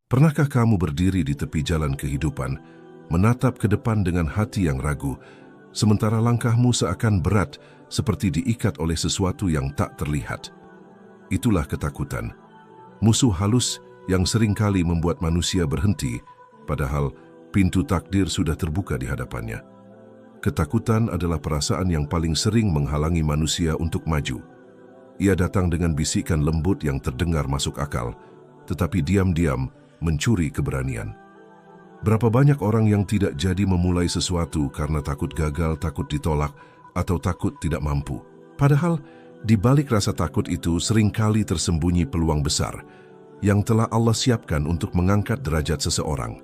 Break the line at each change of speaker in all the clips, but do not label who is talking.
Pernahkah kamu berdiri di tepi jalan kehidupan, menatap ke depan dengan hati yang ragu, sementara langkahmu seakan berat seperti diikat oleh sesuatu yang tak terlihat? Itulah ketakutan, musuh halus yang seringkali membuat manusia berhenti, padahal pintu takdir sudah terbuka di hadapannya. Ketakutan adalah perasaan yang paling sering menghalangi manusia untuk maju. Ia datang dengan bisikan lembut yang terdengar masuk akal, tetapi diam-diam mencuri keberanian. Berapa banyak orang yang tidak jadi memulai sesuatu karena takut gagal, takut ditolak, atau takut tidak mampu. Padahal, di balik rasa takut itu seringkali tersembunyi peluang besar yang telah Allah siapkan untuk mengangkat derajat seseorang.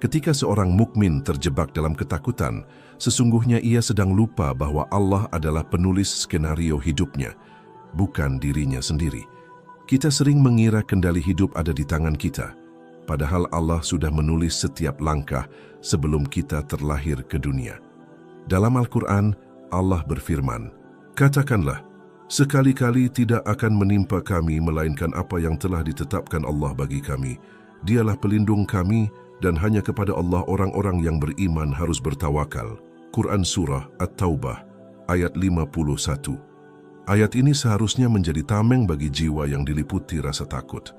Ketika seorang mukmin terjebak dalam ketakutan, sesungguhnya ia sedang lupa bahwa Allah adalah penulis skenario hidupnya, bukan dirinya sendiri. Kita sering mengira kendali hidup ada di tangan kita, padahal Allah sudah menulis setiap langkah sebelum kita terlahir ke dunia. Dalam Al-Quran, Allah berfirman, "Katakanlah, sekali-kali tidak akan menimpa kami melainkan apa yang telah ditetapkan Allah bagi kami. Dialah pelindung kami, dan hanya kepada Allah orang-orang yang beriman harus bertawakal." Quran Surah At-Taubah, ayat 51. Ayat ini seharusnya menjadi tameng bagi jiwa yang diliputi rasa takut.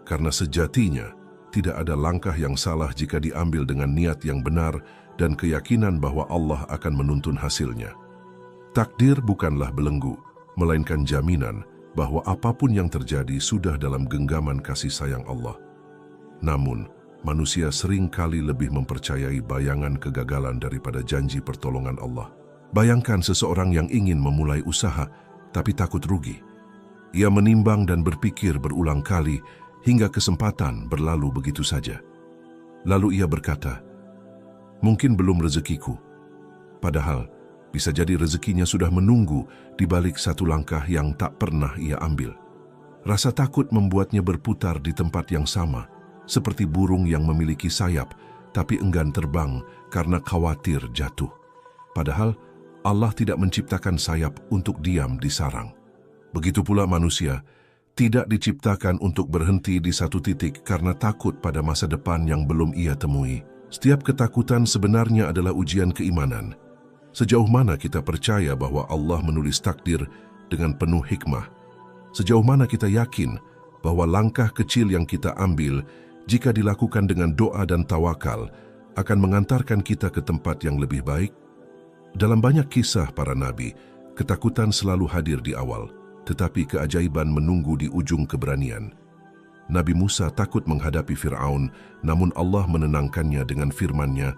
Karena sejatinya, tidak ada langkah yang salah jika diambil dengan niat yang benar dan keyakinan bahwa Allah akan menuntun hasilnya. Takdir bukanlah belenggu, melainkan jaminan bahwa apapun yang terjadi sudah dalam genggaman kasih sayang Allah. Namun, manusia sering kali lebih mempercayai bayangan kegagalan daripada janji pertolongan Allah. Bayangkan seseorang yang ingin memulai usaha, tapi takut rugi. Ia menimbang dan berpikir berulang kali hingga kesempatan berlalu begitu saja. Lalu ia berkata, "Mungkin belum rezekiku." Padahal, bisa jadi rezekinya sudah menunggu di balik satu langkah yang tak pernah ia ambil. Rasa takut membuatnya berputar di tempat yang sama, seperti burung yang memiliki sayap, tapi enggan terbang karena khawatir jatuh. Padahal, Allah tidak menciptakan sayap untuk diam di sarang. Begitu pula manusia, tidak diciptakan untuk berhenti di satu titik karena takut pada masa depan yang belum ia temui. Setiap ketakutan sebenarnya adalah ujian keimanan. Sejauh mana kita percaya bahwa Allah menulis takdir dengan penuh hikmah? Sejauh mana kita yakin bahwa langkah kecil yang kita ambil, jika dilakukan dengan doa dan tawakal, akan mengantarkan kita ke tempat yang lebih baik? Dalam banyak kisah para nabi, ketakutan selalu hadir di awal, tetapi keajaiban menunggu di ujung keberanian. Nabi Musa takut menghadapi Fir'aun, namun Allah menenangkannya dengan firman-Nya,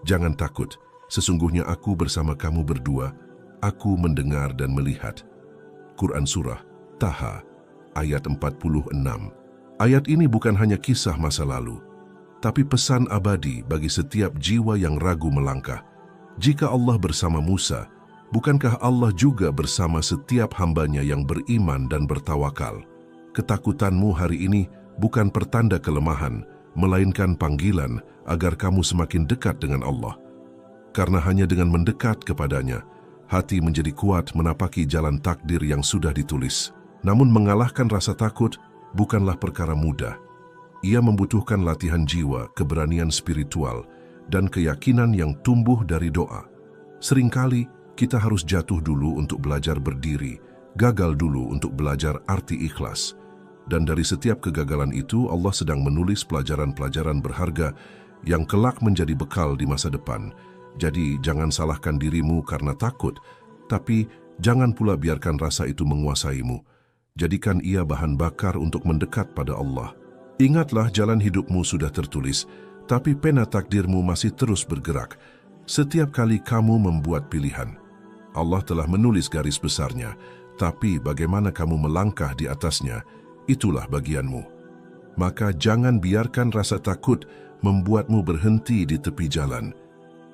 "Jangan takut, sesungguhnya aku bersama kamu berdua, aku mendengar dan melihat." Quran Surah Taha, ayat 46. Ayat ini bukan hanya kisah masa lalu, tapi pesan abadi bagi setiap jiwa yang ragu melangkah. Jika Allah bersama Musa, bukankah Allah juga bersama setiap hambanya yang beriman dan bertawakal? Ketakutanmu hari ini bukan pertanda kelemahan, melainkan panggilan agar kamu semakin dekat dengan Allah. Karena hanya dengan mendekat kepadanya, hati menjadi kuat menapaki jalan takdir yang sudah ditulis. Namun mengalahkan rasa takut bukanlah perkara mudah. Ia membutuhkan latihan jiwa, keberanian spiritual, dan keyakinan yang tumbuh dari doa. Seringkali kita harus jatuh dulu untuk belajar berdiri, gagal dulu untuk belajar arti ikhlas. Dan dari setiap kegagalan itu, Allah sedang menulis pelajaran-pelajaran berharga yang kelak menjadi bekal di masa depan. Jadi jangan salahkan dirimu karena takut, tapi jangan pula biarkan rasa itu menguasaimu. Jadikan ia bahan bakar untuk mendekat pada Allah. Ingatlah, jalan hidupmu sudah tertulis, tapi pena takdirmu masih terus bergerak. Setiap kali kamu membuat pilihan, Allah telah menulis garis besarnya, tapi bagaimana kamu melangkah di atasnya, itulah bagianmu. Maka jangan biarkan rasa takut membuatmu berhenti di tepi jalan.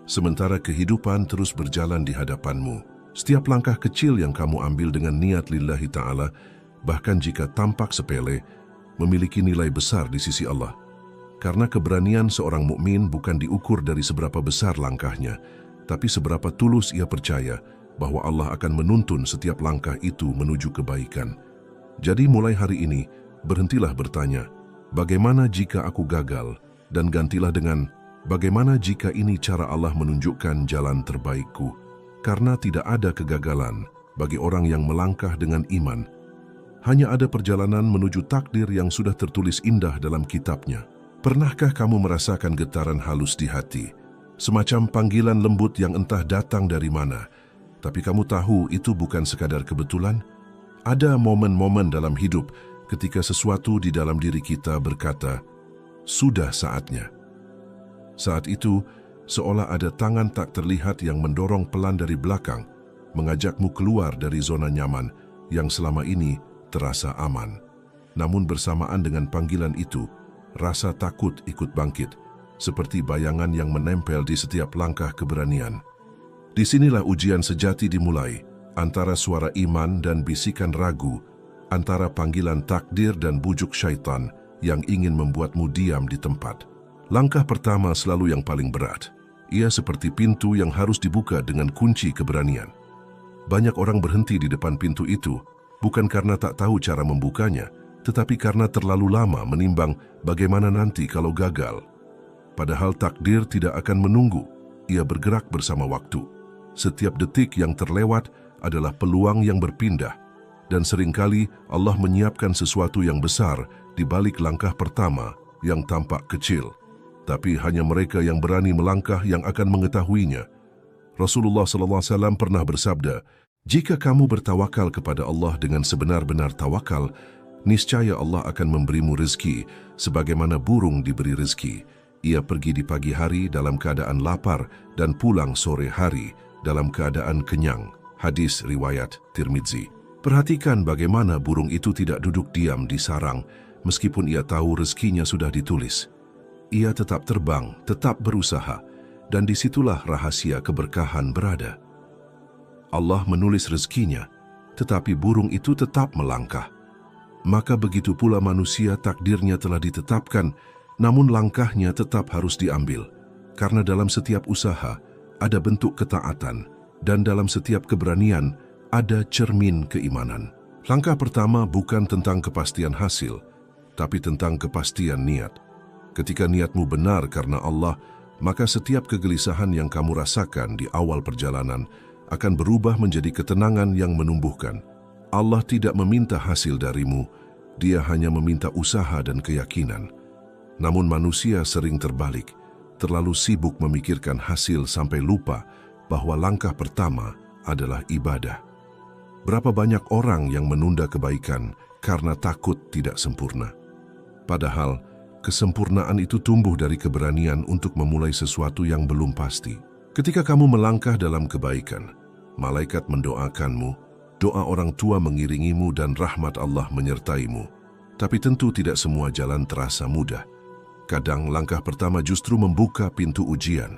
Sementara kehidupan terus berjalan di hadapanmu, setiap langkah kecil yang kamu ambil dengan niat lillahi ta'ala, bahkan jika tampak sepele, memiliki nilai besar di sisi Allah. Karena keberanian seorang mukmin bukan diukur dari seberapa besar langkahnya, tapi seberapa tulus ia percaya bahwa Allah akan menuntun setiap langkah itu menuju kebaikan. Jadi mulai hari ini, berhentilah bertanya, bagaimana jika aku gagal? Dan gantilah dengan, bagaimana jika ini cara Allah menunjukkan jalan terbaikku? Karena tidak ada kegagalan bagi orang yang melangkah dengan iman. Hanya ada perjalanan menuju takdir yang sudah tertulis indah dalam kitabnya. Pernahkah kamu merasakan getaran halus di hati? Semacam panggilan lembut yang entah datang dari mana. Tapi kamu tahu itu bukan sekadar kebetulan? Ada momen-momen dalam hidup ketika sesuatu di dalam diri kita berkata, sudah saatnya. Saat itu, seolah ada tangan tak terlihat yang mendorong pelan dari belakang, mengajakmu keluar dari zona nyaman yang selama ini terasa aman. Namun bersamaan dengan panggilan itu, rasa takut ikut bangkit, seperti bayangan yang menempel di setiap langkah keberanian. Disinilah ujian sejati dimulai, antara suara iman dan bisikan ragu, antara panggilan takdir dan bujuk syaitan yang ingin membuatmu diam di tempat. Langkah pertama selalu yang paling berat. Ia seperti pintu yang harus dibuka dengan kunci keberanian. Banyak orang berhenti di depan pintu itu, bukan karena tak tahu cara membukanya, tetapi karena terlalu lama menimbang bagaimana nanti kalau gagal. Padahal takdir tidak akan menunggu, ia bergerak bersama waktu. Setiap detik yang terlewat adalah peluang yang berpindah, dan seringkali Allah menyiapkan sesuatu yang besar di balik langkah pertama yang tampak kecil. Tapi hanya mereka yang berani melangkah yang akan mengetahuinya. Rasulullah SAW pernah bersabda, jika kamu bertawakal kepada Allah dengan sebenar-benar tawakal, niscaya Allah akan memberimu rezeki sebagaimana burung diberi rezeki. Ia pergi di pagi hari dalam keadaan lapar dan pulang sore hari dalam keadaan kenyang. Hadis riwayat Tirmidzi. Perhatikan bagaimana burung itu tidak duduk diam di sarang meskipun ia tahu rezekinya sudah ditulis. Ia tetap terbang, tetap berusaha, dan disitulah rahasia keberkahan berada. Allah menulis rezekinya, tetapi burung itu tetap melangkah. Maka begitu pula manusia takdirnya telah ditetapkan, namun langkahnya tetap harus diambil. Karena dalam setiap usaha ada bentuk ketaatan, dan dalam setiap keberanian ada cermin keimanan. Langkah pertama bukan tentang kepastian hasil, tapi tentang kepastian niat. Ketika niatmu benar karena Allah, maka setiap kegelisahan yang kamu rasakan di awal perjalanan akan berubah menjadi ketenangan yang menumbuhkan. Allah tidak meminta hasil darimu, Dia hanya meminta usaha dan keyakinan. Namun manusia sering terbalik, terlalu sibuk memikirkan hasil sampai lupa bahwa langkah pertama adalah ibadah. Berapa banyak orang yang menunda kebaikan karena takut tidak sempurna. Padahal, kesempurnaan itu tumbuh dari keberanian untuk memulai sesuatu yang belum pasti. Ketika kamu melangkah dalam kebaikan, malaikat mendoakanmu, doa orang tua mengiringimu dan rahmat Allah menyertaimu. Tapi tentu tidak semua jalan terasa mudah. Kadang langkah pertama justru membuka pintu ujian.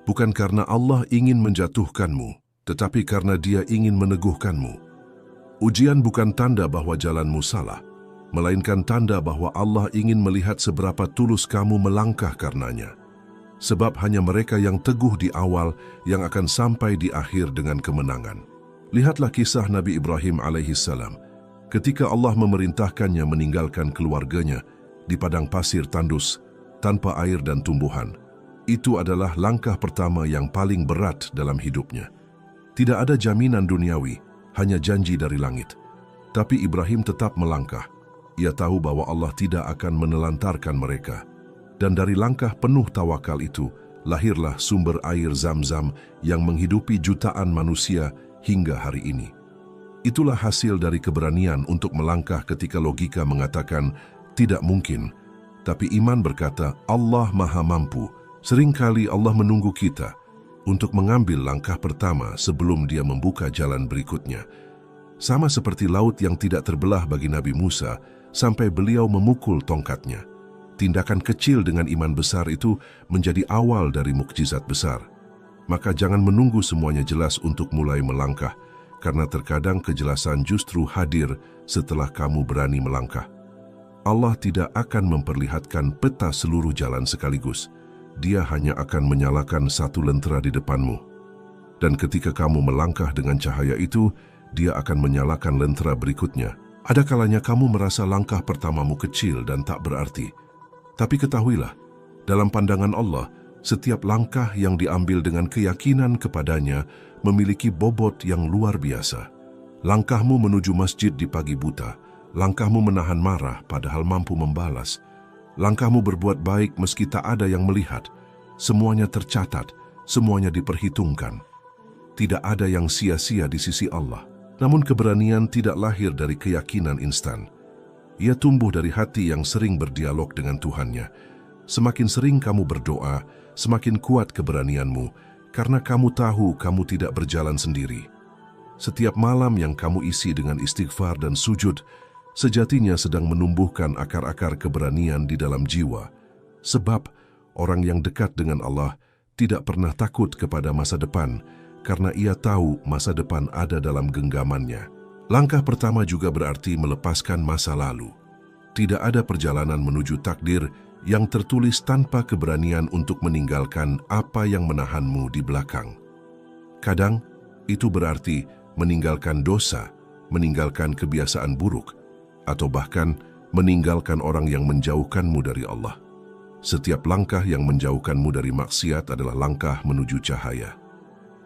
Bukan karena Allah ingin menjatuhkanmu, tetapi karena Dia ingin meneguhkanmu. Ujian bukan tanda bahwa jalanmu salah, melainkan tanda bahwa Allah ingin melihat seberapa tulus kamu melangkah karenanya. Sebab hanya mereka yang teguh di awal yang akan sampai di akhir dengan kemenangan. Lihatlah kisah Nabi Ibrahim alaihissalam. Ketika Allah memerintahkannya meninggalkan keluarganya di padang pasir tandus, tanpa air dan tumbuhan. Itu adalah langkah pertama yang paling berat dalam hidupnya. Tidak ada jaminan duniawi, hanya janji dari langit. Tapi Ibrahim tetap melangkah. Ia tahu bahwa Allah tidak akan menelantarkan mereka. Dan dari langkah penuh tawakal itu, lahirlah sumber air Zam-Zam yang menghidupi jutaan manusia hingga hari ini. Itulah hasil dari keberanian untuk melangkah ketika logika mengatakan tidak mungkin. Tapi iman berkata Allah Maha Mampu. Seringkali Allah menunggu kita untuk mengambil langkah pertama sebelum Dia membuka jalan berikutnya. Sama seperti laut yang tidak terbelah bagi Nabi Musa sampai beliau memukul tongkatnya. Tindakan kecil dengan iman besar itu menjadi awal dari mukjizat besar. Maka jangan menunggu semuanya jelas untuk mulai melangkah, karena terkadang kejelasan justru hadir setelah kamu berani melangkah. Allah tidak akan memperlihatkan peta seluruh jalan sekaligus. Dia hanya akan menyalakan satu lentera di depanmu. Dan ketika kamu melangkah dengan cahaya itu, Dia akan menyalakan lentera berikutnya. Ada kalanya kamu merasa langkah pertamamu kecil dan tak berarti. Tapi ketahuilah, dalam pandangan Allah, setiap langkah yang diambil dengan keyakinan kepadanya memiliki bobot yang luar biasa. Langkahmu menuju masjid di pagi buta, langkahmu menahan marah padahal mampu membalas, langkahmu berbuat baik meski tak ada yang melihat, semuanya tercatat, semuanya diperhitungkan. Tidak ada yang sia-sia di sisi Allah. Namun keberanian tidak lahir dari keyakinan instan. Ia tumbuh dari hati yang sering berdialog dengan Tuhannya. Semakin sering kamu berdoa, semakin kuat keberanianmu, karena kamu tahu kamu tidak berjalan sendiri. Setiap malam yang kamu isi dengan istighfar dan sujud, sejatinya sedang menumbuhkan akar-akar keberanian di dalam jiwa. Sebab orang yang dekat dengan Allah tidak pernah takut kepada masa depan, karena ia tahu masa depan ada dalam genggamannya. Langkah pertama juga berarti melepaskan masa lalu. Tidak ada perjalanan menuju takdir yang tertulis tanpa keberanian untuk meninggalkan apa yang menahanmu di belakang. Kadang, itu berarti meninggalkan dosa, meninggalkan kebiasaan buruk, atau bahkan meninggalkan orang yang menjauhkanmu dari Allah. Setiap langkah yang menjauhkanmu dari maksiat adalah langkah menuju cahaya.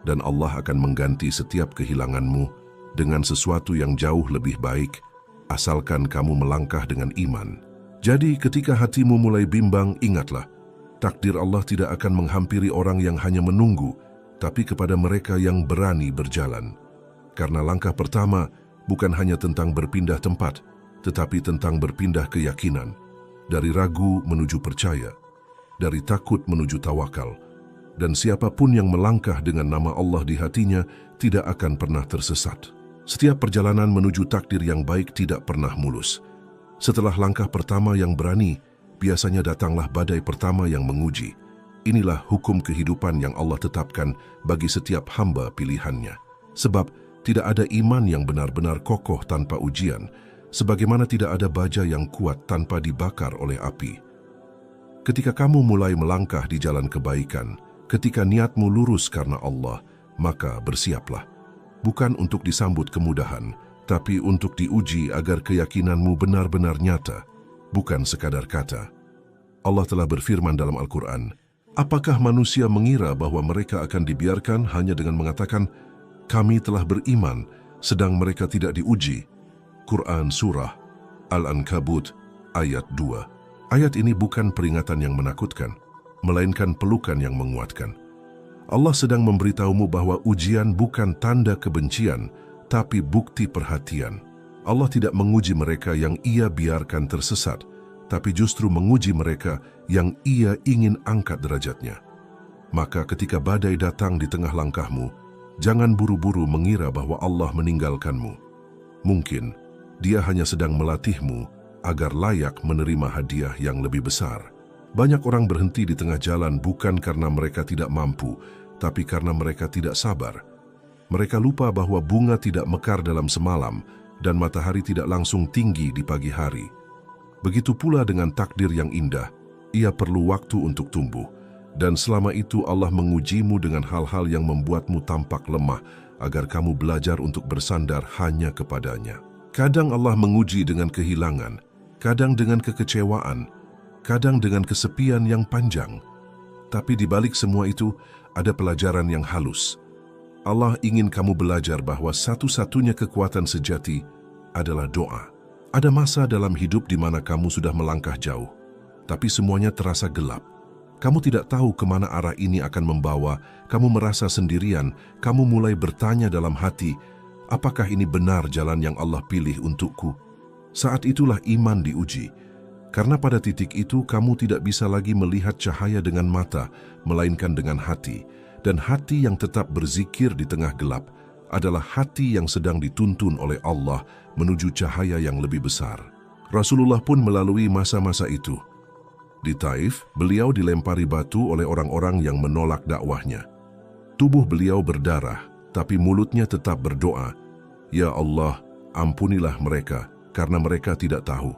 Dan Allah akan mengganti setiap kehilanganmu dengan sesuatu yang jauh lebih baik, asalkan kamu melangkah dengan iman. Jadi ketika hatimu mulai bimbang, ingatlah, takdir Allah tidak akan menghampiri orang yang hanya menunggu, tapi kepada mereka yang berani berjalan. Karena langkah pertama bukan hanya tentang berpindah tempat, tetapi tentang berpindah keyakinan, dari ragu menuju percaya, dari takut menuju tawakal. Dan siapapun yang melangkah dengan nama Allah di hatinya tidak akan pernah tersesat. Setiap perjalanan menuju takdir yang baik tidak pernah mulus. Setelah langkah pertama yang berani, biasanya datanglah badai pertama yang menguji. Inilah hukum kehidupan yang Allah tetapkan bagi setiap hamba pilihannya. Sebab tidak ada iman yang benar-benar kokoh tanpa ujian, sebagaimana tidak ada baja yang kuat tanpa dibakar oleh api. Ketika kamu mulai melangkah di jalan kebaikan, ketika niatmu lurus karena Allah, maka bersiaplah. Bukan untuk disambut kemudahan, tapi untuk diuji agar keyakinanmu benar-benar nyata, bukan sekadar kata. Allah telah berfirman dalam Al-Quran, apakah manusia mengira bahwa mereka akan dibiarkan hanya dengan mengatakan, kami telah beriman, sedang mereka tidak diuji? Quran Surah Al-Ankabut ayat 2. Ayat ini bukan peringatan yang menakutkan, melainkan pelukan yang menguatkan. Allah sedang memberitahumu bahwa ujian bukan tanda kebencian, tapi bukti perhatian. Allah tidak menguji mereka yang Ia biarkan tersesat, tapi justru menguji mereka yang Ia ingin angkat derajatnya. Maka ketika badai datang di tengah langkahmu, jangan buru-buru mengira bahwa Allah meninggalkanmu. Mungkin Dia hanya sedang melatihmu agar layak menerima hadiah yang lebih besar. Banyak orang berhenti di tengah jalan bukan karena mereka tidak mampu, tapi karena mereka tidak sabar. Mereka lupa bahwa bunga tidak mekar dalam semalam dan matahari tidak langsung tinggi di pagi hari. Begitu pula dengan takdir yang indah, ia perlu waktu untuk tumbuh. Dan selama itu Allah mengujimu dengan hal-hal yang membuatmu tampak lemah, agar kamu belajar untuk bersandar hanya kepadanya. Kadang Allah menguji dengan kehilangan, kadang dengan kekecewaan, kadang dengan kesepian yang panjang. Tapi di balik semua itu, ada pelajaran yang halus. Allah ingin kamu belajar bahwa satu-satunya kekuatan sejati adalah doa. Ada masa dalam hidup di mana kamu sudah melangkah jauh, tapi semuanya terasa gelap. Kamu tidak tahu kemana arah ini akan membawa, kamu merasa sendirian, kamu mulai bertanya dalam hati, apakah ini benar jalan yang Allah pilih untukku? Saat itulah iman diuji. Karena pada titik itu kamu tidak bisa lagi melihat cahaya dengan mata, melainkan dengan hati. Dan hati yang tetap berzikir di tengah gelap adalah hati yang sedang dituntun oleh Allah menuju cahaya yang lebih besar. Rasulullah pun melalui masa-masa itu. Di Taif, beliau dilempari batu oleh orang-orang yang menolak dakwahnya. Tubuh beliau berdarah, tapi mulutnya tetap berdoa, "Ya Allah, ampunilah mereka, karena mereka tidak tahu."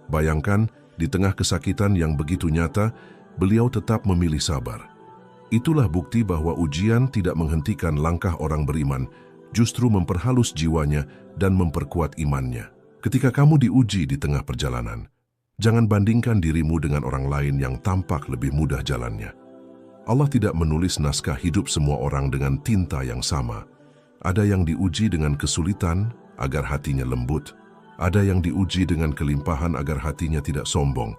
Bayangkan, di tengah kesakitan yang begitu nyata, beliau tetap memilih sabar. Itulah bukti bahwa ujian tidak menghentikan langkah orang beriman, justru memperhalus jiwanya dan memperkuat imannya. Ketika kamu diuji di tengah perjalanan, jangan bandingkan dirimu dengan orang lain yang tampak lebih mudah jalannya. Allah tidak menulis naskah hidup semua orang dengan tinta yang sama. Ada yang diuji dengan kesulitan agar hatinya lembut. Ada yang diuji dengan kelimpahan agar hatinya tidak sombong.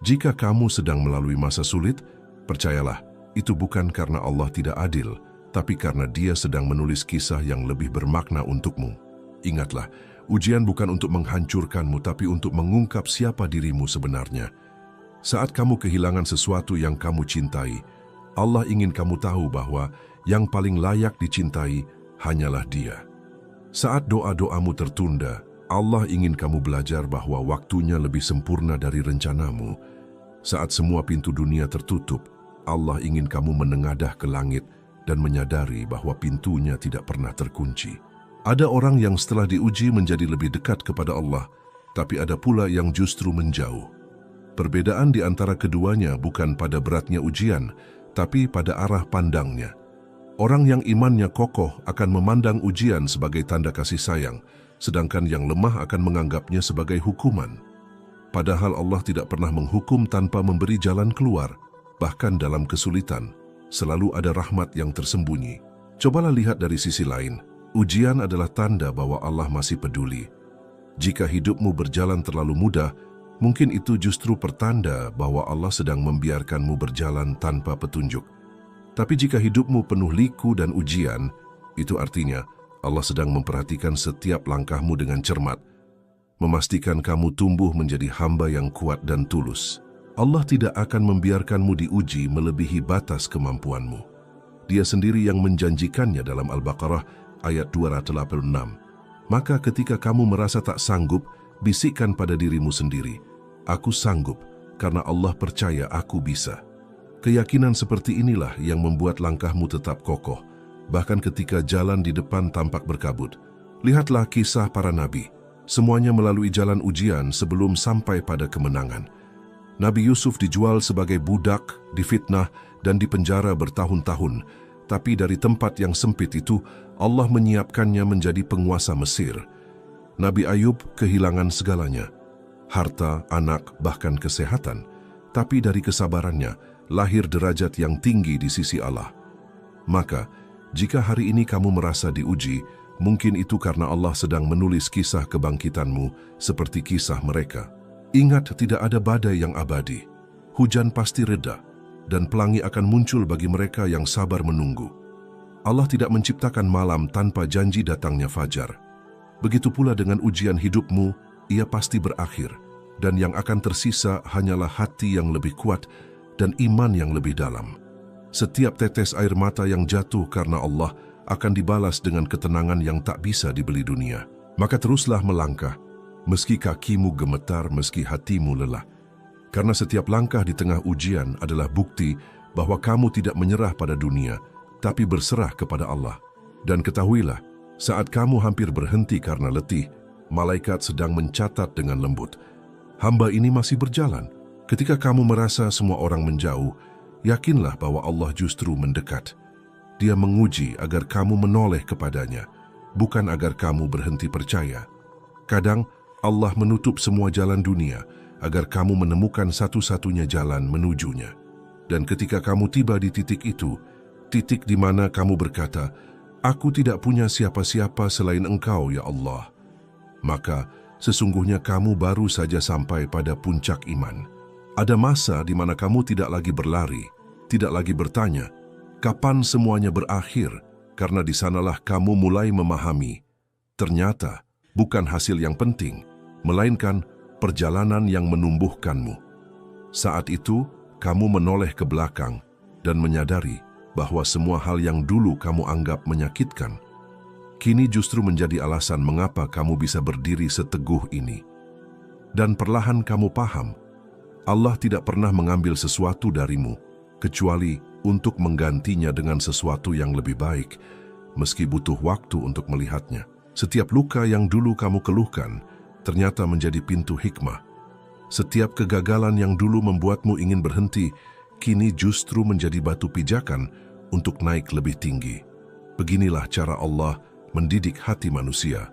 Jika kamu sedang melalui masa sulit, percayalah, itu bukan karena Allah tidak adil, tapi karena Dia sedang menulis kisah yang lebih bermakna untukmu. Ingatlah, ujian bukan untuk menghancurkanmu, tapi untuk mengungkap siapa dirimu sebenarnya. Saat kamu kehilangan sesuatu yang kamu cintai, Allah ingin kamu tahu bahwa yang paling layak dicintai hanyalah Dia. Saat doa-doamu tertunda, Allah ingin kamu belajar bahwa waktunya lebih sempurna dari rencanamu. Saat semua pintu dunia tertutup, Allah ingin kamu menengadah ke langit dan menyadari bahwa pintunya tidak pernah terkunci. Ada orang yang setelah diuji menjadi lebih dekat kepada Allah, tapi ada pula yang justru menjauh. Perbedaan di antara keduanya bukan pada beratnya ujian, tapi pada arah pandangnya. Orang yang imannya kokoh akan memandang ujian sebagai tanda kasih sayang, sedangkan yang lemah akan menganggapnya sebagai hukuman. Padahal Allah tidak pernah menghukum tanpa memberi jalan keluar. Bahkan dalam kesulitan, selalu ada rahmat yang tersembunyi. Cobalah lihat dari sisi lain. Ujian adalah tanda bahwa Allah masih peduli. Jika hidupmu berjalan terlalu mudah, mungkin itu justru pertanda bahwa Allah sedang membiarkanmu berjalan tanpa petunjuk. Tapi jika hidupmu penuh liku dan ujian, itu artinya Allah sedang memperhatikan setiap langkahmu dengan cermat, memastikan kamu tumbuh menjadi hamba yang kuat dan tulus. Allah tidak akan membiarkanmu diuji melebihi batas kemampuanmu. Dia sendiri yang menjanjikannya dalam Al-Baqarah ayat 286. Maka ketika kamu merasa tak sanggup, bisikkan pada dirimu sendiri, "Aku sanggup, karena Allah percaya aku bisa." Keyakinan seperti inilah yang membuat langkahmu tetap kokoh, bahkan ketika jalan di depan tampak berkabut. Lihatlah kisah para nabi. Semuanya melalui jalan ujian sebelum sampai pada kemenangan. Nabi Yusuf dijual sebagai budak, difitnah, dan dipenjara bertahun-tahun. Tapi dari tempat yang sempit itu, Allah menyiapkannya menjadi penguasa Mesir. Nabi Ayub kehilangan segalanya, harta, anak, bahkan kesehatan. Tapi dari kesabarannya, lahir derajat yang tinggi di sisi Allah. Maka, jika hari ini kamu merasa diuji, mungkin itu karena Allah sedang menulis kisah kebangkitanmu seperti kisah mereka. Ingat, tidak ada badai yang abadi. Hujan pasti reda, dan pelangi akan muncul bagi mereka yang sabar menunggu. Allah tidak menciptakan malam tanpa janji datangnya fajar. Begitu pula dengan ujian hidupmu, ia pasti berakhir, dan yang akan tersisa hanyalah hati yang lebih kuat dan iman yang lebih dalam. Setiap tetes air mata yang jatuh karena Allah akan dibalas dengan ketenangan yang tak bisa dibeli dunia. Maka teruslah melangkah, meski kakimu gemetar, meski hatimu lelah. Karena setiap langkah di tengah ujian adalah bukti bahwa kamu tidak menyerah pada dunia, tapi berserah kepada Allah. Dan ketahuilah, saat kamu hampir berhenti karena letih, malaikat sedang mencatat dengan lembut, "Hamba ini masih berjalan." Ketika kamu merasa semua orang menjauh, yakinlah bahwa Allah justru mendekat. Dia menguji agar kamu menoleh kepadanya, bukan agar kamu berhenti percaya. Kadang Allah menutup semua jalan dunia agar kamu menemukan satu-satunya jalan menujunya. Dan ketika kamu tiba di titik itu, titik di mana kamu berkata, "Aku tidak punya siapa-siapa selain Engkau, ya Allah," maka sesungguhnya kamu baru saja sampai pada puncak iman. Ada masa di mana kamu tidak lagi berlari, tidak lagi bertanya, kapan semuanya berakhir, karena di sanalah kamu mulai memahami. Ternyata bukan hasil yang penting, melainkan perjalanan yang menumbuhkanmu. Saat itu, kamu menoleh ke belakang dan menyadari bahwa semua hal yang dulu kamu anggap menyakitkan, kini justru menjadi alasan mengapa kamu bisa berdiri seteguh ini. Dan perlahan kamu paham, Allah tidak pernah mengambil sesuatu darimu, kecuali untuk menggantinya dengan sesuatu yang lebih baik, meski butuh waktu untuk melihatnya. Setiap luka yang dulu kamu keluhkan, ternyata menjadi pintu hikmah. Setiap kegagalan yang dulu membuatmu ingin berhenti, kini justru menjadi batu pijakan untuk naik lebih tinggi. Beginilah cara Allah mendidik hati manusia,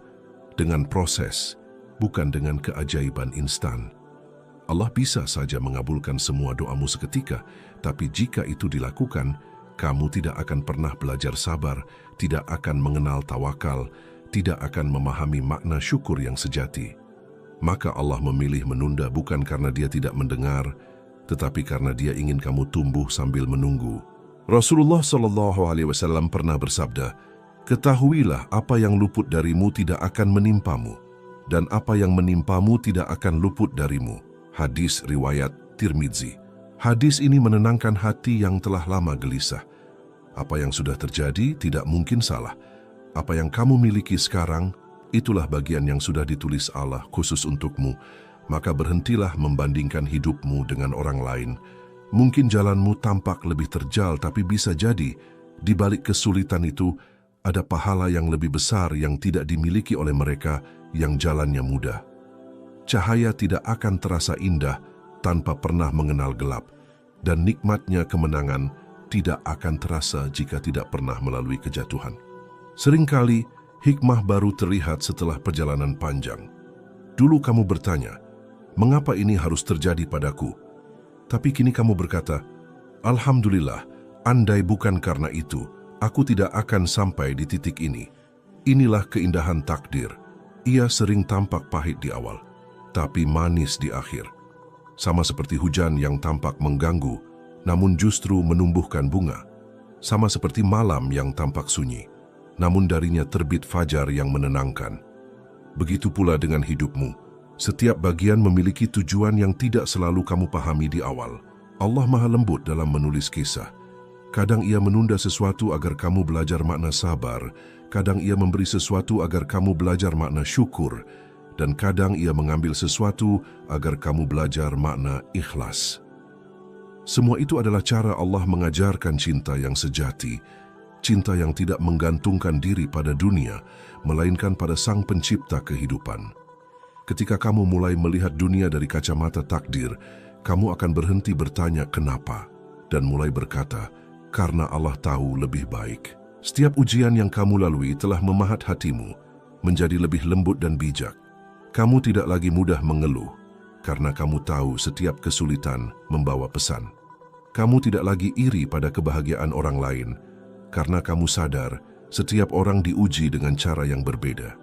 dengan proses, bukan dengan keajaiban instan. Allah bisa saja mengabulkan semua doamu seketika, tapi jika itu dilakukan, kamu tidak akan pernah belajar sabar, tidak akan mengenal tawakal, tidak akan memahami makna syukur yang sejati. Maka Allah memilih menunda bukan karena Dia tidak mendengar, tetapi karena Dia ingin kamu tumbuh sambil menunggu. Rasulullah SAW pernah bersabda, "Ketahuilah apa yang luput darimu tidak akan menimpamu, dan apa yang menimpamu tidak akan luput darimu." Hadis riwayat Tirmidzi. Hadis ini menenangkan hati yang telah lama gelisah. Apa yang sudah terjadi tidak mungkin salah. Apa yang kamu miliki sekarang, itulah bagian yang sudah ditulis Allah khusus untukmu. Maka berhentilah membandingkan hidupmu dengan orang lain. Mungkin jalanmu tampak lebih terjal, tapi bisa jadi di balik kesulitan itu ada pahala yang lebih besar yang tidak dimiliki oleh mereka yang jalannya mudah. Cahaya tidak akan terasa indah tanpa pernah mengenal gelap, dan nikmatnya kemenangan tidak akan terasa jika tidak pernah melalui kejatuhan. Seringkali, hikmah baru terlihat setelah perjalanan panjang. Dulu kamu bertanya, "Mengapa ini harus terjadi padaku?" Tapi kini kamu berkata, "Alhamdulillah, andai bukan karena itu, aku tidak akan sampai di titik ini." Inilah keindahan takdir. Ia sering tampak pahit di awal, tapi manis di akhir. Sama seperti hujan yang tampak mengganggu, namun justru menumbuhkan bunga. Sama seperti malam yang tampak sunyi, namun darinya terbit fajar yang menenangkan. Begitu pula dengan hidupmu. Setiap bagian memiliki tujuan yang tidak selalu kamu pahami di awal. Allah Maha Lembut dalam menulis kisah. Kadang Ia menunda sesuatu agar kamu belajar makna sabar, kadang Ia memberi sesuatu agar kamu belajar makna syukur, dan kadang Ia mengambil sesuatu agar kamu belajar makna ikhlas. Semua itu adalah cara Allah mengajarkan cinta yang sejati, cinta yang tidak menggantungkan diri pada dunia, melainkan pada Sang Pencipta kehidupan. Ketika kamu mulai melihat dunia dari kacamata takdir, kamu akan berhenti bertanya kenapa, dan mulai berkata, karena Allah tahu lebih baik. Setiap ujian yang kamu lalui telah memahat hatimu, menjadi lebih lembut dan bijak. Kamu tidak lagi mudah mengeluh, karena kamu tahu setiap kesulitan membawa pesan. Kamu tidak lagi iri pada kebahagiaan orang lain, karena kamu sadar setiap orang diuji dengan cara yang berbeda.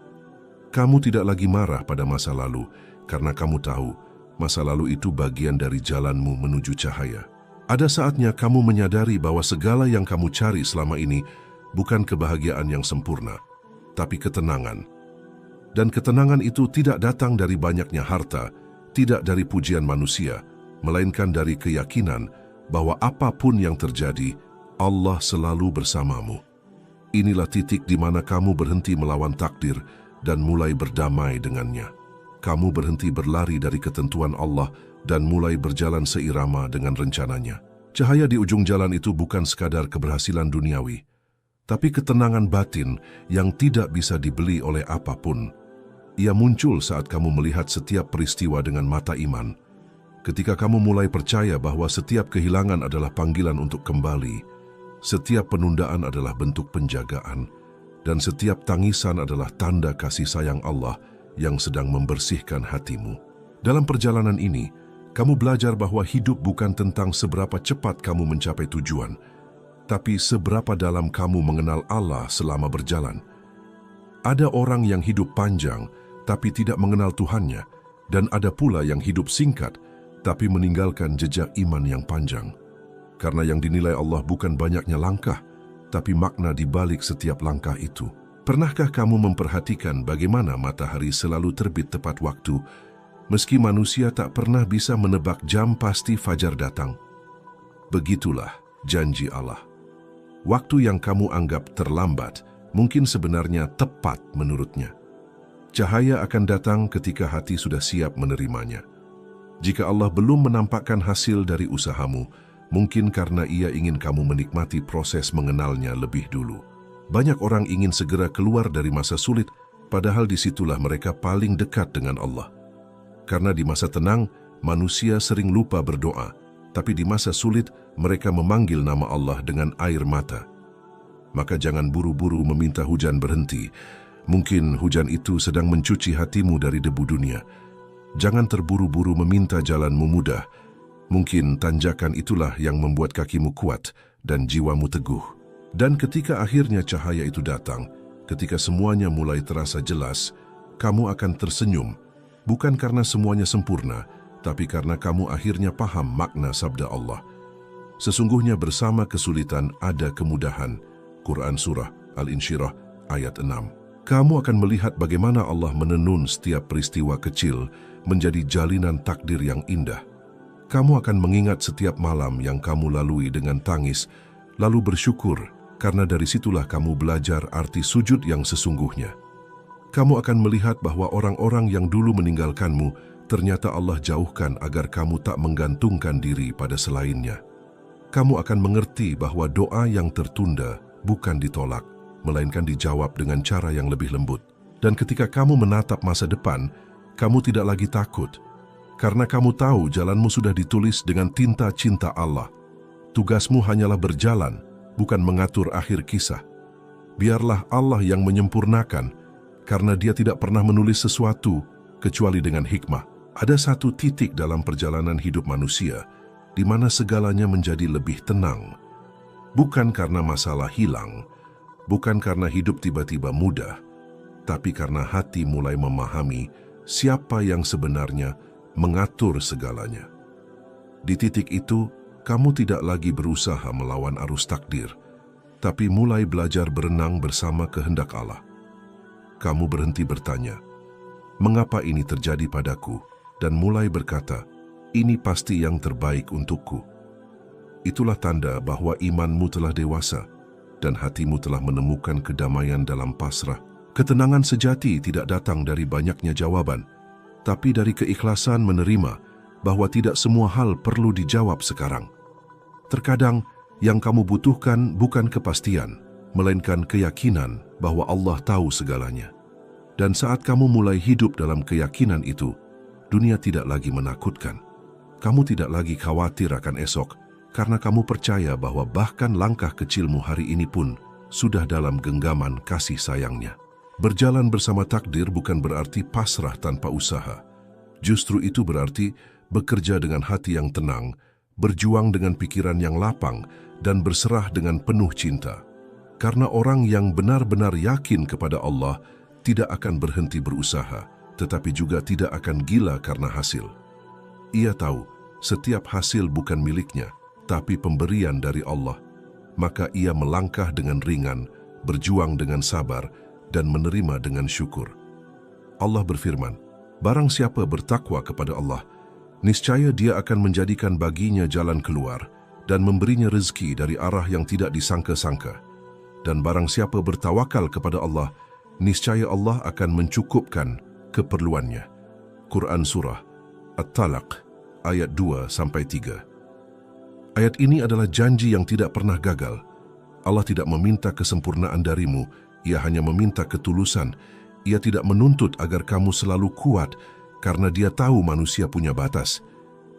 Kamu tidak lagi marah pada masa lalu, karena kamu tahu masa lalu itu bagian dari jalanmu menuju cahaya. Ada saatnya kamu menyadari bahwa segala yang kamu cari selama ini bukan kebahagiaan yang sempurna, tapi ketenangan. Dan ketenangan itu tidak datang dari banyaknya harta, tidak dari pujian manusia, melainkan dari keyakinan bahwa apapun yang terjadi, Allah selalu bersamamu. Inilah titik di mana kamu berhenti melawan takdir dan mulai berdamai dengannya. Kamu berhenti berlari dari ketentuan Allah dan mulai berjalan seirama dengan rencananya. Cahaya di ujung jalan itu bukan sekadar keberhasilan duniawi, tapi ketenangan batin yang tidak bisa dibeli oleh apapun. Ia muncul saat kamu melihat setiap peristiwa dengan mata iman. Ketika kamu mulai percaya bahwa setiap kehilangan adalah panggilan untuk kembali, setiap penundaan adalah bentuk penjagaan, dan setiap tangisan adalah tanda kasih sayang Allah yang sedang membersihkan hatimu. Dalam perjalanan ini, kamu belajar bahwa hidup bukan tentang seberapa cepat kamu mencapai tujuan, tapi seberapa dalam kamu mengenal Allah selama berjalan. Ada orang yang hidup panjang, tapi tidak mengenal Tuhannya, dan ada pula yang hidup singkat, tapi meninggalkan jejak iman yang panjang. Karena yang dinilai Allah bukan banyaknya langkah, tapi makna di balik setiap langkah itu. Pernahkah kamu memperhatikan bagaimana matahari selalu terbit tepat waktu, meski manusia tak pernah bisa menebak jam pasti fajar datang? Begitulah janji Allah. Waktu yang kamu anggap terlambat, mungkin sebenarnya tepat menurutnya. Cahaya akan datang ketika hati sudah siap menerimanya. Jika Allah belum menampakkan hasil dari usahamu, mungkin karena Ia ingin kamu menikmati proses mengenalnya lebih dulu. Banyak orang ingin segera keluar dari masa sulit, padahal disitulah mereka paling dekat dengan Allah. Karena di masa tenang, manusia sering lupa berdoa, tapi di masa sulit, mereka memanggil nama Allah dengan air mata. Maka jangan buru-buru meminta hujan berhenti, Mungkin hujan itu sedang mencuci hatimu dari debu dunia. Jangan terburu-buru meminta jalanmu mudah. Mungkin tanjakan itulah yang membuat kakimu kuat dan jiwamu teguh. Dan ketika akhirnya cahaya itu datang, ketika semuanya mulai terasa jelas, kamu akan tersenyum, bukan karena semuanya sempurna, tapi karena kamu akhirnya paham makna sabda Allah. Sesungguhnya bersama kesulitan ada kemudahan. Quran Surah Al-Insyirah ayat 6. Kamu akan melihat bagaimana Allah menenun setiap peristiwa kecil menjadi jalinan takdir yang indah. Kamu akan mengingat setiap malam yang kamu lalui dengan tangis, lalu bersyukur karena dari situlah kamu belajar arti sujud yang sesungguhnya. Kamu akan melihat bahwa orang-orang yang dulu meninggalkanmu ternyata Allah jauhkan agar kamu tak menggantungkan diri pada selainnya. Kamu akan mengerti bahwa doa yang tertunda bukan ditolak, melainkan dijawab dengan cara yang lebih lembut. Dan ketika kamu menatap masa depan, kamu tidak lagi takut, karena kamu tahu jalanmu sudah ditulis dengan tinta cinta Allah. Tugasmu hanyalah berjalan, bukan mengatur akhir kisah. Biarlah Allah yang menyempurnakan, karena Dia tidak pernah menulis sesuatu kecuali dengan hikmah. Ada satu titik dalam perjalanan hidup manusia di mana segalanya menjadi lebih tenang. Bukan karena masalah hilang, bukan karena hidup tiba-tiba mudah, tapi karena hati mulai memahami siapa yang sebenarnya mengatur segalanya. Di titik itu, kamu tidak lagi berusaha melawan arus takdir, tapi mulai belajar berenang bersama kehendak Allah. Kamu berhenti bertanya, "Mengapa ini terjadi padaku?" dan mulai berkata, "Ini pasti yang terbaik untukku." Itulah tanda bahwa imanmu telah dewasa dan hatimu telah menemukan kedamaian dalam pasrah. Ketenangan sejati tidak datang dari banyaknya jawaban, tapi dari keikhlasan menerima bahwa tidak semua hal perlu dijawab sekarang. Terkadang yang kamu butuhkan bukan kepastian, melainkan keyakinan bahwa Allah tahu segalanya. Dan saat kamu mulai hidup dalam keyakinan itu, dunia tidak lagi menakutkan. Kamu tidak lagi khawatir akan esok, karena kamu percaya bahwa bahkan langkah kecilmu hari ini pun sudah dalam genggaman kasih sayangnya. Berjalan bersama takdir bukan berarti pasrah tanpa usaha. Justru itu berarti bekerja dengan hati yang tenang, berjuang dengan pikiran yang lapang, dan berserah dengan penuh cinta. Karena orang yang benar-benar yakin kepada Allah tidak akan berhenti berusaha, tetapi juga tidak akan gila karena hasil. Ia tahu setiap hasil bukan miliknya, tapi pemberian dari Allah. Maka ia melangkah dengan ringan, berjuang dengan sabar, dan menerima dengan syukur. Allah berfirman, "Barang siapa bertakwa kepada Allah, niscaya Dia akan menjadikan baginya jalan keluar dan memberinya rezeki dari arah yang tidak disangka-sangka. Dan barang siapa bertawakal kepada Allah, niscaya Allah akan mencukupkan keperluannya." Quran Surah At-Talaq ayat 2-3. Ayat ini adalah janji yang tidak pernah gagal. Allah tidak meminta kesempurnaan darimu, Ia hanya meminta ketulusan. Ia tidak menuntut agar kamu selalu kuat, karena Dia tahu manusia punya batas.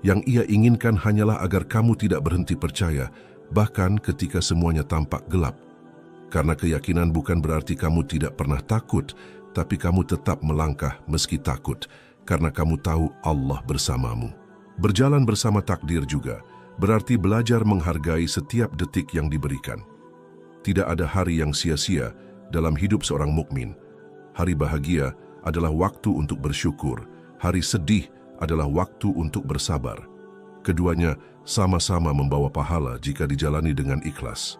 Yang Ia inginkan hanyalah agar kamu tidak berhenti percaya, bahkan ketika semuanya tampak gelap. Karena keyakinan bukan berarti kamu tidak pernah takut, tapi kamu tetap melangkah meski takut, karena kamu tahu Allah bersamamu. Berjalan bersama takdir juga berarti belajar menghargai setiap detik yang diberikan. Tidak ada hari yang sia-sia dalam hidup seorang mukmin. Hari bahagia adalah waktu untuk bersyukur, hari sedih adalah waktu untuk bersabar. Keduanya sama-sama membawa pahala jika dijalani dengan ikhlas.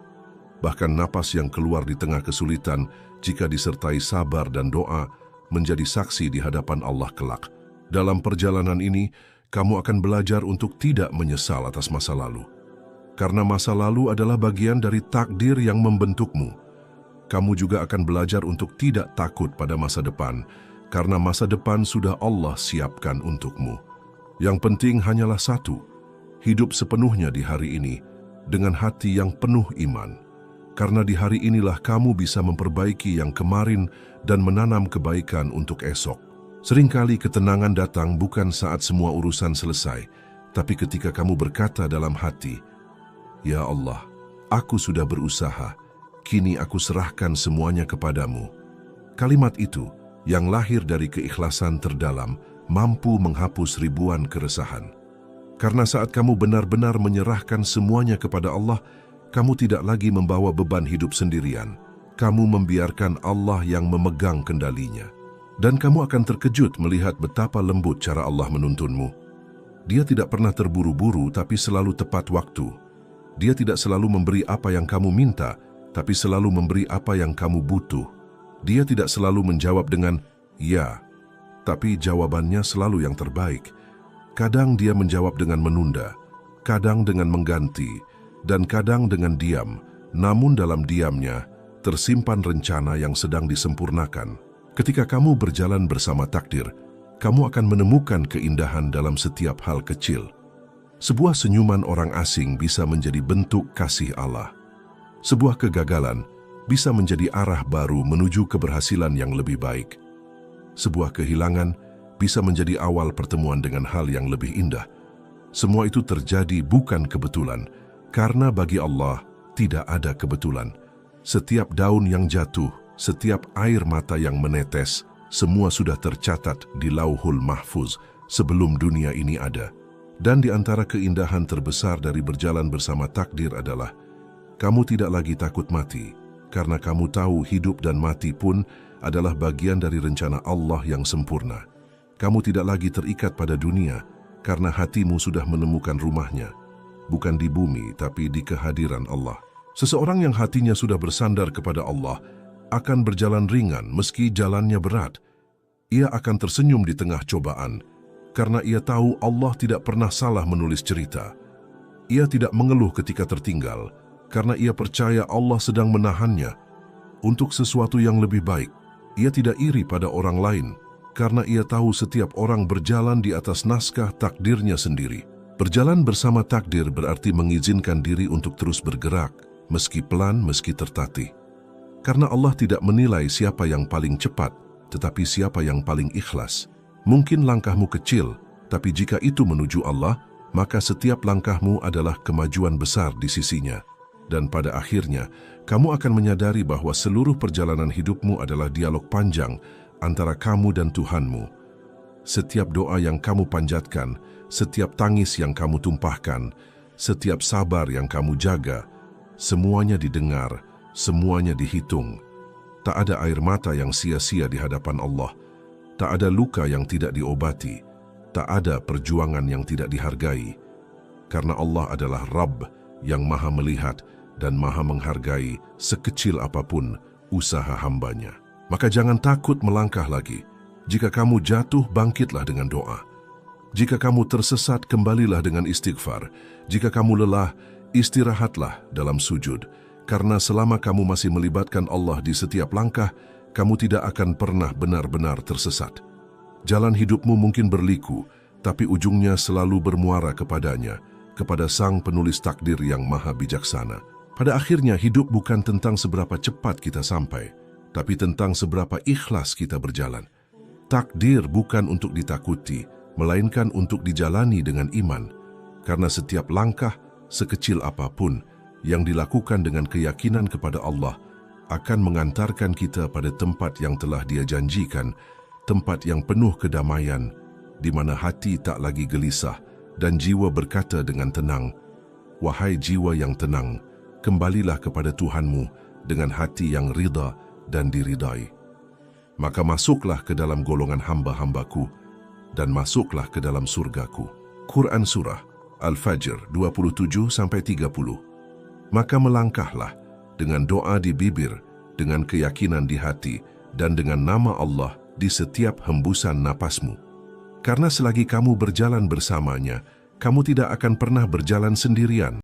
Bahkan napas yang keluar di tengah kesulitan jika disertai sabar dan doa menjadi saksi di hadapan Allah kelak. Dalam perjalanan ini, kamu akan belajar untuk tidak menyesal atas masa lalu. Karena masa lalu adalah bagian dari takdir yang membentukmu. Kamu juga akan belajar untuk tidak takut pada masa depan, karena masa depan sudah Allah siapkan untukmu. Yang penting hanyalah satu, hidup sepenuhnya di hari ini, dengan hati yang penuh iman. Karena di hari inilah kamu bisa memperbaiki yang kemarin dan menanam kebaikan untuk esok. Seringkali ketenangan datang bukan saat semua urusan selesai, tapi ketika kamu berkata dalam hati, "Ya Allah, aku sudah berusaha, kini aku serahkan semuanya kepadamu." Kalimat itu, yang lahir dari keikhlasan terdalam, mampu menghapus ribuan keresahan. Karena saat kamu benar-benar menyerahkan semuanya kepada Allah, kamu tidak lagi membawa beban hidup sendirian. Kamu membiarkan Allah yang memegang kendalinya. Dan kamu akan terkejut melihat betapa lembut cara Allah menuntunmu. Dia tidak pernah terburu-buru tapi selalu tepat waktu. Dia tidak selalu memberi apa yang kamu minta, tapi selalu memberi apa yang kamu butuh. Dia tidak selalu menjawab dengan ya, tapi jawabannya selalu yang terbaik. Kadang dia menjawab dengan menunda, kadang dengan mengganti, dan kadang dengan diam. Namun dalam diamnya, tersimpan rencana yang sedang disempurnakan. Ketika kamu berjalan bersama takdir, kamu akan menemukan keindahan dalam setiap hal kecil. Sebuah senyuman orang asing bisa menjadi bentuk kasih Allah. Sebuah kegagalan bisa menjadi arah baru menuju keberhasilan yang lebih baik. Sebuah kehilangan bisa menjadi awal pertemuan dengan hal yang lebih indah. Semua itu terjadi bukan kebetulan, karena bagi Allah tidak ada kebetulan. Setiap daun yang jatuh, setiap air mata yang menetes, semua sudah tercatat di Lauhul Mahfuz sebelum dunia ini ada. Dan di antara keindahan terbesar dari berjalan bersama takdir adalah kamu tidak lagi takut mati, karena kamu tahu hidup dan mati pun adalah bagian dari rencana Allah yang sempurna. Kamu tidak lagi terikat pada dunia, karena hatimu sudah menemukan rumahnya, bukan di bumi tapi di kehadiran Allah. Seseorang yang hatinya sudah bersandar kepada Allah akan berjalan ringan meski jalannya berat. Ia akan tersenyum di tengah cobaan, karena ia tahu Allah tidak pernah salah menulis cerita. Ia tidak mengeluh ketika tertinggal, karena ia percaya Allah sedang menahannya untuk sesuatu yang lebih baik. Ia tidak iri pada orang lain, karena ia tahu setiap orang berjalan di atas naskah takdirnya sendiri. Berjalan bersama takdir berarti mengizinkan diri untuk terus bergerak, meski pelan, meski tertatih. Karena Allah tidak menilai siapa yang paling cepat, tetapi siapa yang paling ikhlas. Mungkin langkahmu kecil, tapi jika itu menuju Allah, maka setiap langkahmu adalah kemajuan besar di sisinya. Dan pada akhirnya, kamu akan menyadari bahwa seluruh perjalanan hidupmu adalah dialog panjang antara kamu dan Tuhanmu. Setiap doa yang kamu panjatkan, setiap tangis yang kamu tumpahkan, setiap sabar yang kamu jaga, semuanya didengar, semuanya dihitung. Tak ada air mata yang sia-sia di hadapan Allah. Tak ada luka yang tidak diobati. Tak ada perjuangan yang tidak dihargai. Karena Allah adalah Rabb yang maha melihat dan maha menghargai sekecil apapun usaha hambanya. Maka jangan takut melangkah lagi. Jika kamu jatuh, bangkitlah dengan doa. Jika kamu tersesat, kembalilah dengan istighfar. Jika kamu lelah, istirahatlah dalam sujud. Karena selama kamu masih melibatkan Allah di setiap langkah, kamu tidak akan pernah benar-benar tersesat. Jalan hidupmu mungkin berliku, tapi ujungnya selalu bermuara kepadanya, kepada Sang Penulis Takdir yang maha bijaksana. Pada akhirnya, hidup bukan tentang seberapa cepat kita sampai, tapi tentang seberapa ikhlas kita berjalan. Takdir bukan untuk ditakuti, melainkan untuk dijalani dengan iman. Karena setiap langkah, sekecil apapun, yang dilakukan dengan keyakinan kepada Allah, akan mengantarkan kita pada tempat yang telah Dia janjikan, tempat yang penuh kedamaian, di mana hati tak lagi gelisah dan jiwa berkata dengan tenang, "Wahai jiwa yang tenang, kembalilah kepada Tuhanmu dengan hati yang ridha dan diridai. Maka masuklah ke dalam golongan hamba-hambaku dan masuklah ke dalam surgaku." Quran Surah Al-Fajr 27-30. Maka melangkahlah dengan doa di bibir, dengan keyakinan di hati, dan dengan nama Allah di setiap hembusan napasmu. Karena selagi kamu berjalan bersamanya, kamu tidak akan pernah berjalan sendirian.